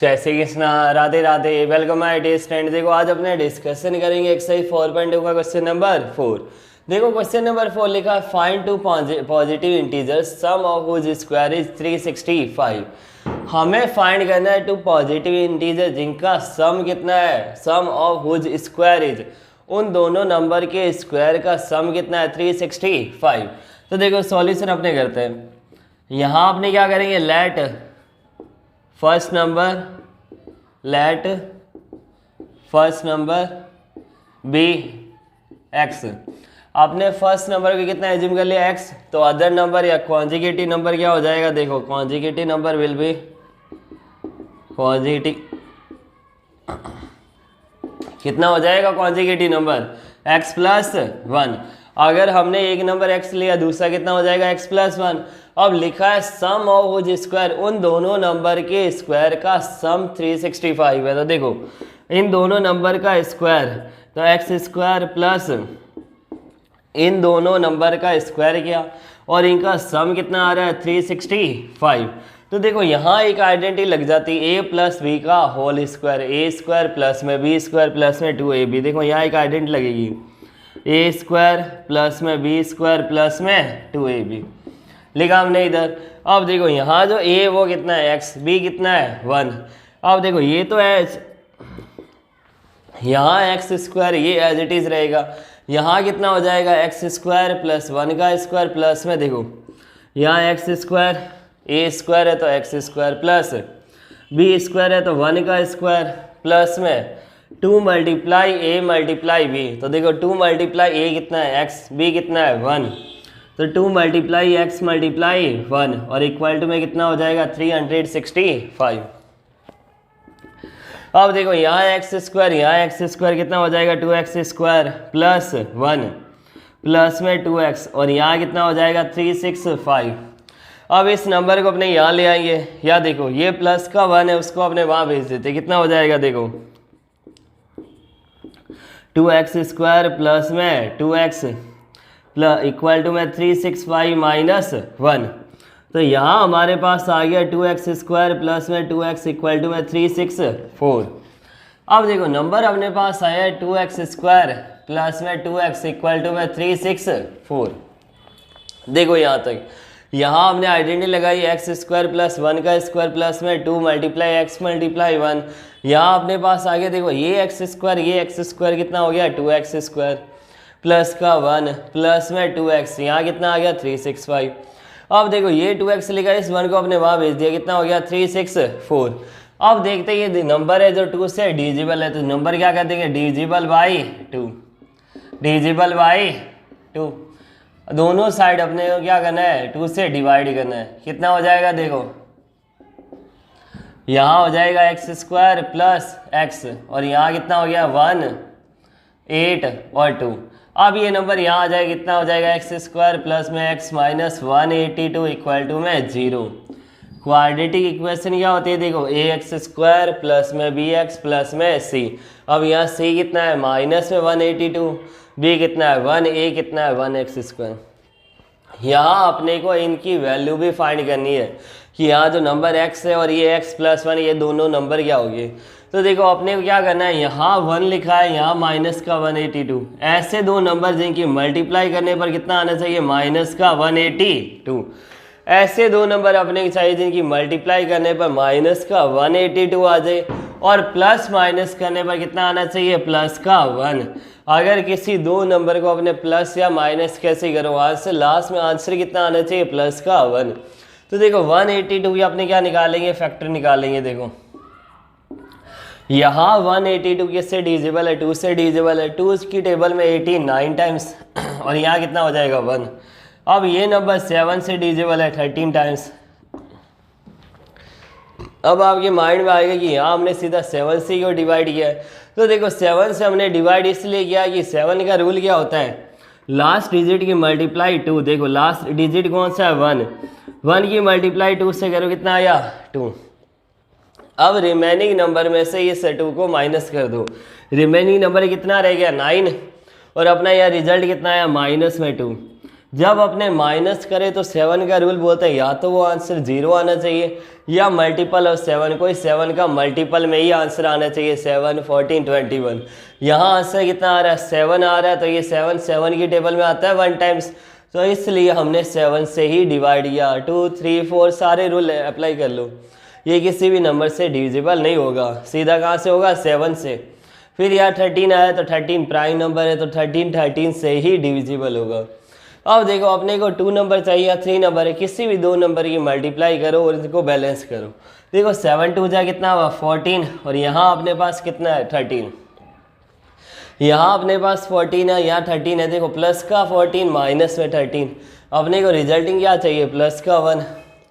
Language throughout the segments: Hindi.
जय Shri Krishna, Radhe Radhe. Welcome my dear student. देखो आज अपने डिस्कशन करेंगे एक्सरसाइज 4.2 का क्वेश्चन नंबर 4। देखो क्वेश्चन नंबर 4 लिखा है find two positive integers sum of which square is 365। हमें फाइंड करना है टू पॉजिटिव इंटीजर जिनका सम कितना है, सम ऑफ व्हिच स्क्वायर इज, उन दोनों नंबर के स्क्वायर का सम कितना है 365। तो देखो सॉल्यूशन अपने करते हैं। यहाँ अपने क्या करेंगे, let first number be x. आपने फर्स्ट नंबर को कितना एज्यूम कर लिया एक्स, तो अदर नंबर या कॉन्जिक्यूटिव नंबर क्या हो जाएगा, देखो कॉन्जिक्यूटिव नंबर विल बी कितना हो जाएगा कॉन्जिक्यूटिव नंबर x प्लस 1। अगर हमने एक नंबर x लिया, दूसरा कितना हो जाएगा x प्लस 1। अब लिखा है सम ऑफ व्हिच स्क्वायर, उन दोनों नंबर के स्क्वायर का सम 365 है। तो देखो इन दोनों नंबर का स्क्वायर, तो एक्स स्क्वायर प्लस इन दोनों नंबर का स्क्वायर किया और इनका सम कितना आ रहा है 365। तो देखो यहाँ एक आइडेंटिटी लग जाती है a प्लस बी का होल स्क्वायर, ए स्क्वायर प्लस में बी स्क्वायर प्लस में 2ab। देखो यहाँ एक आइडेंटिटी लगेगी ए स्क्वायर प्लस में बी स्क्वायर प्लस में 2ab, लिखा हमने इधर। अब देखो यहाँ जो a वो कितना है x, b कितना है 1। अब देखो ये तो है, यहाँ एक्स स्क्वायर ये एज इट इज़ रहेगा, यहाँ कितना हो जाएगा एक्स स्क्वायर प्लस 1 का स्क्वायर प्लस में देखो यहाँ एक्स स्क्वायर, ए स्क्वायर है तो x square plus b square है तो 1 का स्क्वायर प्लस में 2 मल्टीप्लाई ए मल्टीप्लाई बी। तो देखो 2 मल्टीप्लाई ए कितना है एक्स, बी कितना है 1, तो 2 मल्टीप्लाई एक्स मल्टीप्लाई 1 और इक्वल टू में कितना हो जाएगा 365। अब देखो यहाँ एक्स स्क्वायर कितना हो जाएगा 2x स्क्वायर प्लस 1 प्लस में 2x और यहाँ कितना हो जाएगा 365। अब इस नंबर को अपने यहाँ ले आएंगे, या देखो ये प्लस का 1 है उसको अपने वहाँ भेज देते, कितना हो जाएगा देखो 2x स्क्वायर प्लस में 2x प्लस इक्वल टू में 365 माइनस 1। तो यहाँ हमारे पास आ गया 2x स्क्वायर प्लस में 2x इक्वल टू में 364। अब देखो नंबर अपने पास आया है 2x स्क्वायर प्लस में 2x इक्वल टू में 364। देखो यहाँ तक, यहाँ हमने आइडेंटिटी लगाई x स्क्वायर प्लस 1 का स्क्वायर प्लस में 2 मल्टीप्लाई x मल्टीप्लाई 1। यहाँ अपने पास आ गया देखो ये x स्क्वायर कितना हो गया 2x स्क्वायर प्लस का 1 प्लस में 2x, यहाँ कितना आ गया 365। अब देखो ये 2x लिखा है, इस 1 को अपने वहाँ भेज दिया, कितना हो गया 364। अब देखते हैं ये नंबर है जो 2 से डिविजिबल है, तो नंबर क्या कर देंगे डिविजिबल बाई 2। दोनों साइड अपने को क्या करना है 2 से डिवाइड करना है। कितना हो जाएगा देखो यहाँ हो जाएगा एक्स स्क्वायर प्लस एक्स और यहाँ कितना हो गया 1 8 और 2। अब ये नंबर यहाँ आ जाएगा, कितना हो जाएगा एक्स स्क्वायर प्लस में एक्स माइनस 182 इक्वल टू में 0। क्वाड्रेटिक इक्वेशन क्या होती है देखो ए एक्स स्क्वायर प्लस में बी एक्स प्लस में सी। अब यहाँ सी कितना है माइनस में 182, बी कितना है 1, ए कितना है 1 एक्स स्क्वायर। यहाँ अपने को इनकी वैल्यू भी फाइंड करनी है कि यहाँ जो नंबर x है और ये x प्लस 1 ये दोनों नंबर क्या हो गए। तो देखो अपने को क्या करना है, यहाँ 1 लिखा है, यहाँ माइनस का 182, ऐसे दो नंबर जिनकी मल्टीप्लाई करने पर कितना आना चाहिए माइनस का 182। ऐसे दो नंबर अपने को चाहिए जिनकी मल्टीप्लाई करने पर माइनस का 182 आ जाए और प्लस माइनस करने पर कितना आना चाहिए प्लस का 1। अगर किसी दो नंबर को अपने प्लस या माइनस कैसे करो, वहाँ से लास्ट में आंसर कितना आना चाहिए प्लस का 1। तो देखो 182 की अपने क्या निकालेंगे, फैक्टर निकालेंगे। देखो यहाँ 182 किससे डिविजिबल है 2 से डिविजिबल है, 2 की टेबल में 89 टाइम्स और यहाँ कितना हो जाएगा 1। अब ये नंबर 7 से डिविजिबल है 13 टाइम्स। अब आपके माइंड में आएगा कि यहाँ हमने सीधा 7 से क्यों डिवाइड किया है। तो देखो 7 से हमने डिवाइड इसलिए किया कि 7 का रूल क्या होता है, लास्ट डिजिट की मल्टीप्लाई 2। देखो लास्ट डिजिट कौन सा है 1 की मल्टीप्लाई 2 से करो कितना आया 2। अब रिमेनिंग नंबर में से इस 2 को माइनस कर दो, रिमेनिंग नंबर कितना रह गया 9 और अपना यह रिजल्ट कितना आया माइनस में 2। जब अपने माइनस करे तो 7 का रूल बोलता है या तो वो आंसर 0 आना चाहिए या मल्टीपल ऑफ 7, कोई 7 का मल्टीपल में ही आंसर आना चाहिए। 7, 14, 21। यहाँ आंसर कितना आ रहा है? 7 आ रहा है, तो ये 7 की टेबल में आता है 1 टाइम्स, तो इसलिए हमने 7 से ही डिवाइड किया। 2, 3, 4 सारे रूल अप्लाई कर लो, ये किसी भी नंबर से डिविजिबल नहीं होगा। सीधा कहाँ से होगा? 7 से। फिर यहाँ 13 आया तो 13 प्राइम नंबर है, तो 13 से ही डिविजिबल होगा। अब देखो अपने को 2 नंबर चाहिए या 3 नंबर है, किसी भी 2 नंबर की मल्टीप्लाई करो और इनको बैलेंस करो। देखो 7 2 जा कितना हुआ? 14, और यहाँ अपने पास कितना है? 13। यहाँ अपने पास 14 है, यहाँ 13 है। देखो प्लस का 14 माइनस में 13, अपने को रिजल्टिंग क्या चाहिए? प्लस का 1।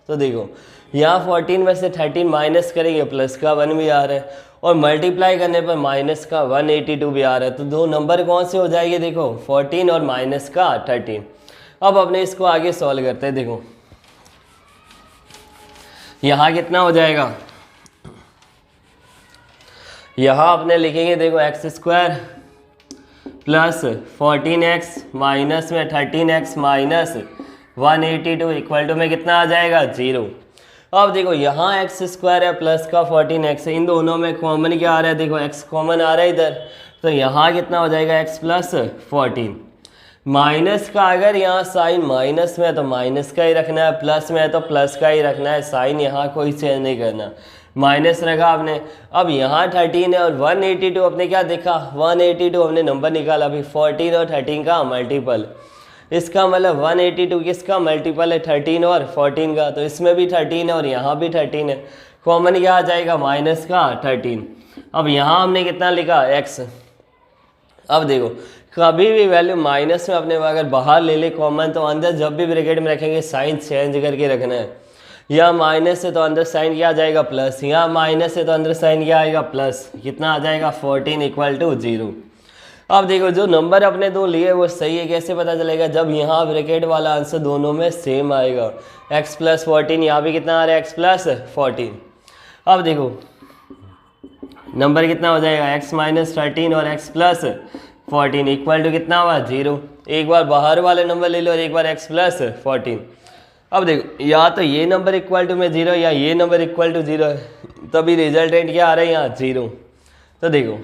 तो देखो यहाँ 14 में से 13 माइनस करेंगे, प्लस का 1 भी आ रहा है, और मल्टीप्लाई करने पर माइनस का 182 भी आ रहा है। तो 2 नंबर कौन से हो जाएंगे? देखो 14 और माइनस का 13। अब अपने इसको आगे सॉल्व करते हैं। देखो यहाँ कितना हो जाएगा? यहाँ अपने लिखेंगे देखो x square plus 14x minus में 13x माइनस 182 इक्वल टू में कितना आ जाएगा? 0। अब देखो यहाँ एक्स स्क्वायर है प्लस का 14x है, इन दोनों में कॉमन क्या आ रहा है? देखो x कॉमन आ रहा है इधर, तो यहाँ कितना हो जाएगा? x plus 14। माइनस का अगर यहाँ साइन माइनस में है तो माइनस का ही रखना है, प्लस में है तो प्लस का ही रखना है, साइन यहाँ कोई चेंज नहीं करना। माइनस रखा आपने। अब यहाँ 13 है और 182 अपने क्या देखा? 182 हमने नंबर निकाला अभी, 14 और 13 का मल्टीपल। इसका मतलब 182 किसका मल्टीपल है? 13 और 14 का, तो इसमें भी 13 है और यहाँ भी 13 है। कॉमन क्या आ जाएगा? माइनस का 13। अब यहाँ हमने कितना लिखा? x। अब देखो कभी भी वैल्यू माइनस में अपने अगर बाहर ले ले कॉमन, तो अंदर जब भी ब्रैकेट में रखेंगे साइन चेंज करके रखना है। या माइनस है तो अंदर साइन क्या आ जाएगा? प्लस। या माइनस है तो अंदर साइन क्या आएगा? प्लस। कितना आ जाएगा? 14 इक्वल टू 0। अब देखो जो नंबर अपने दो लिए वो सही है, कैसे पता चलेगा? जब यहाँ ब्रैकेट वाला आंसर दोनों में सेम आएगा। x प्लस 14, यहाँ भी कितना आ रहा है? x plus 14। अब देखो नंबर कितना हो जाएगा? x माइनस 13 और x प्लस 14 इक्वल टू कितना हुआ? 0। एक बार बाहर वाले नंबर ले लो और एक बार x प्लस 14। अब देखो या तो ये नंबर इक्वल टू में 0 या ये नंबर इक्वल टू 0 है, तभी रिजल्टेंट क्या आ रहा है? यहाँ 0। तो देखो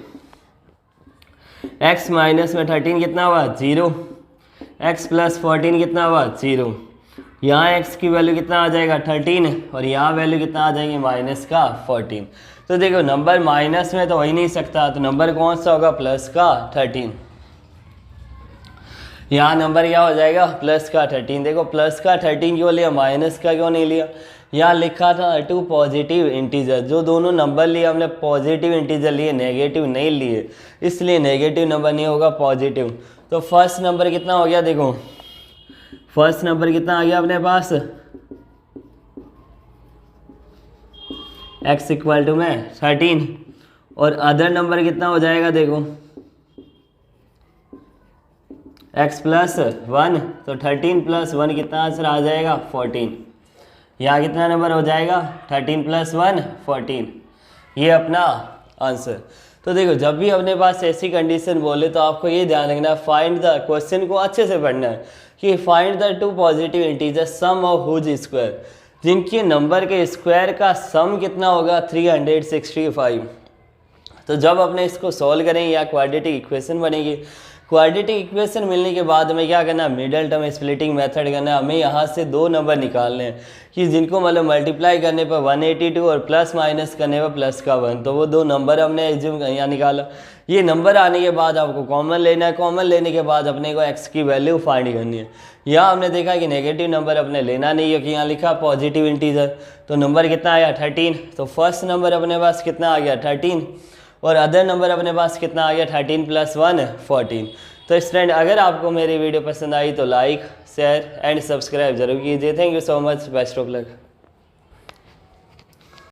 x माइनस में 13 कितना हुआ? 0। x प्लस 14 कितना हुआ? 0। यहाँ x की वैल्यू कितना आ जाएगा? 13, और यहाँ वैल्यू कितना आ जाएगी? माइनस का 14। तो देखो नंबर माइनस में तो हो ही नहीं सकता, तो नंबर कौन सा होगा? प्लस का 13। यहाँ नंबर क्या हो जाएगा? प्लस का 13। देखो प्लस का 13 क्यों लिया, माइनस का क्यों नहीं लिया? यहाँ लिखा था टू पॉजिटिव इंटीजर, जो दोनों नंबर लिए हमने पॉजिटिव इंटीजर लिए, नेगेटिव नहीं लिए, इसलिए नेगेटिव नंबर नहीं होगा, पॉजिटिव। तो फर्स्ट नंबर कितना हो गया? देखो फर्स्ट नंबर कितना आ गया अपने पास? x इक्वल टू में 13, और अदर नंबर कितना हो जाएगा? देखो x प्लस 1, तो 13 प्लस 1 कितना आंसर आ जाएगा? 14। यहाँ कितना नंबर हो जाएगा? 13 प्लस 1 14, ये अपना आंसर। तो देखो जब भी अपने पास ऐसी कंडीशन बोले तो आपको ये ध्यान रखना है, फाइंड द, क्वेश्चन को अच्छे से पढ़ना है कि find the two positive integer sum of whose square, जिनके नंबर के स्क्वायर का सम कितना होगा? 365। तो जब अपने इसको सॉल्व करेंगे या क्वाड्रेटिक इक्वेशन बनेगी, क्वाड्रेटिक इक्वेशन मिलने के बाद हमें क्या करना है? मिडल टर्म स्प्लिटिंग मेथड करना है। हमें यहाँ से 2 नंबर निकालने हैं कि जिनको मतलब मल्टीप्लाई करने पर 182 और प्लस माइनस करने पर प्लस का 1, तो वो 2 नंबर हमने एज्यूम यहाँ निकाला। ये नंबर आने के बाद आपको कॉमन लेना है, कॉमन लेने के बाद अपने को x की वैल्यू फाइंड करनी है। यहाँ हमने देखा कि नेगेटिव नंबर अपने लेना नहीं है, कि यहाँ लिखा पॉजिटिव इंटीजर, तो नंबर कितना आया? 13। तो फर्स्ट नंबर अपने पास कितना आ गया? 13, और अदर नंबर अपने पास कितना आ गया? 13 प्लस 1 14। तो स्टूडेंट अगर आपको मेरी वीडियो पसंद आई तो लाइक, शेयर एंड सब्सक्राइब जरूर कीजिए। Thank you so much, best of luck.